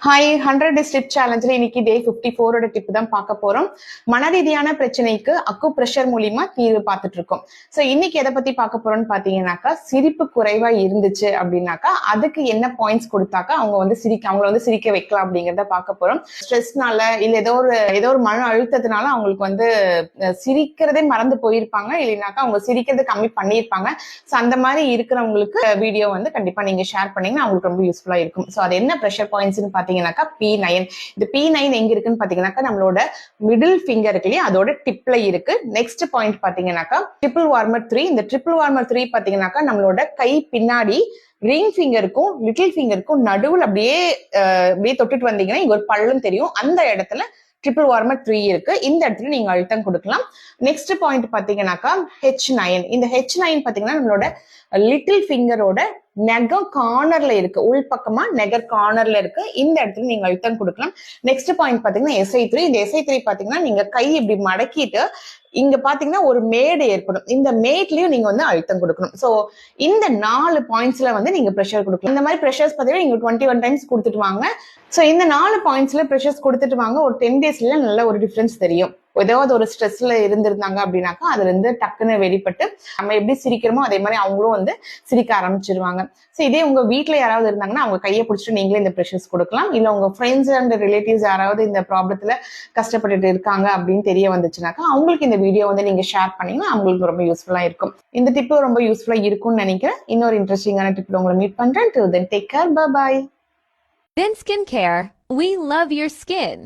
Hi 100 டே ஸ்டிப் சேலஞ்சில் இன்னைக்கு டே 54 tip தான் பார்க்க போறோம். மனரீதியான பிரச்சனைக்கு அக்கு பிரஷர் மூலியமா தீர்வு பார்த்துட்டு இருக்கோம். ஸோ இன்னைக்கு எதை பத்தி பார்க்க போறோம்னு பாத்தீங்கன்னாக்கா, சிரிப்பு குறைவா இருந்துச்சு அப்படின்னாக்கா அதுக்கு என்ன பாயிண்ட்ஸ் கொடுத்தாக்கா அவங்கள வந்து சிரிக்க வைக்கலாம் அப்படிங்கிறத பார்க்க போறோம். ஸ்ட்ரெஸ்னால இல்ல ஏதோ ஒரு மன அழுத்தத்தினால அவங்களுக்கு வந்து சிரிக்கிறதே மறந்து போயிருப்பாங்க, இல்லைனாக்கா அவங்க சிரிக்கிறத கம்மி பண்ணியிருப்பாங்க. ஸோ அந்த மாதிரி இருக்கிறவங்களுக்கு வீடியோ வந்து கண்டிப்பா நீங்க ஷேர் பண்ணீங்கன்னா அவங்களுக்கு ரொம்ப யூஸ்ஃபுல்லா இருக்கும். ஸோ அது என்ன ப்ரெஷர் பாயிண்ட்ஸ்னு பாத்தீங்கன்னாக்கா P9. இந்த P9 எங்க இருக்குன்னு பாத்தீங்கன்னாக்கா நம்மளோட மிடில் ஃபிங்கர் இருக்கு இல்லையா, அதோட டிப்ல இருக்கு. நெக்ஸ்ட் பாயிண்ட் பாத்தீங்கன்னாக்கா ட்ரிபிள் வார்மர் 3. இந்த ட்ரிபிள் வார்மர் 3 பாத்தீங்கன்னாக்கா நம்மளோட கை பின்னாடி ரிங் ஃபிங்கருக்கும் லிட்டில் ஃபிங்கருக்கும் நடுவில் அப்படியே தொட்டுட்டு வந்தீங்கன்னா இங்க ஒரு பள்ளம் தெரியும். அந்த இடத்துல ட்ரிபிள் வார்மர் 3 இருக்கு. இந்த இடத்துல நீங்க அழுத்தம் கொடுக்கலாம். நெக்ஸ்ட் பாயிண்ட் பாத்தீங்கன்னாக்கா H9. இந்த H9 பாத்தீங்கன்னா நம்மளோட லிட்டில் ஃபிங்கரோட நெகர் கார்னர்ல இருக்கு, உள் பக்கமா நெகர் கார்னர்ல இருக்கு. இந்த இடத்துல நீங்க அழுத்தம் கொடுக்கலாம். நெக்ஸ்ட் பாயிண்ட் பாத்தீங்கன்னா SI3. இந்த SI3 பாத்தீங்கன்னா நீங்க கை இப்படி மடக்கிட்டு இங்க பாத்தீங்கன்னா ஒரு மேடு ஏற்படும். இந்த மேட்லயும் நீங்க வந்து அழுத்தம் கொடுக்கணும். சோ இந்த 4 பாயிண்ட்ஸ்ல வந்து நீங்க ப்ரெஷர் கொடுக்கலாம். இந்த மாதிரி ப்ரெஷர்ஸ் பாத்தீங்கன்னா நீங்க 21 டைம்ஸ் கொடுத்துட்டு வாங்க. சோ இந்த 4 பாயிண்ட்ஸ்ல ப்ரெஷர்ஸ் கொடுத்துட்டு வாங்க. ஒரு 10 டேஸ்ல நல்ல ஒரு டிஃபரன்ஸ் தெரியும். ஏதாவது ஒரு ஸ்ட்ரெஸ்ல இருந்திருந்தாங்க அப்படின்னாக்கா அதுல இருந்து டக்குன்னு வெளிப்பட்டு நம்ம எப்படி சிரிக்கிறோமோ அதே மாதிரி அவங்களும் வந்து சிரிக்க ஆரம்பிச்சிருவாங்க. சோ இதே உங்க வீட்டுல யாராவது இருந்தாங்கன்னா அவங்க கையை பிடிச்சிட்டு நீங்களே இந்த ப்ரெஷர்ஸ் கொடுக்கலாம். இல்ல உங்க ஃப்ரெண்ட்ஸ் அண்ட் ரிலேட்டிவ்ஸ் யாராவது இந்த ப்ராப்ளத்துல கஷ்டப்பட்டுட்டு இருக்காங்க அப்படின்னு தெரிய வந்துச்சுனாக்கா அவங்களுக்கு இந்த வீடியோ வந்து நீங்க ஷேர் பண்ணீங்கன்னா அவங்களுக்கு ரொம்ப யூஸ்ஃபுல்லா இருக்கும். இந்த டிப் ரொம்ப யூஸ்ஃபுல்லா இருக்கும்னு நினைக்கிறேன். இன்னொரு இன்ட்ரெஸ்டிங்கான டிப்ல உங்களை மீட் பண்றேன். Till then, take care. Bye bye. Then Skincare, we love your skin.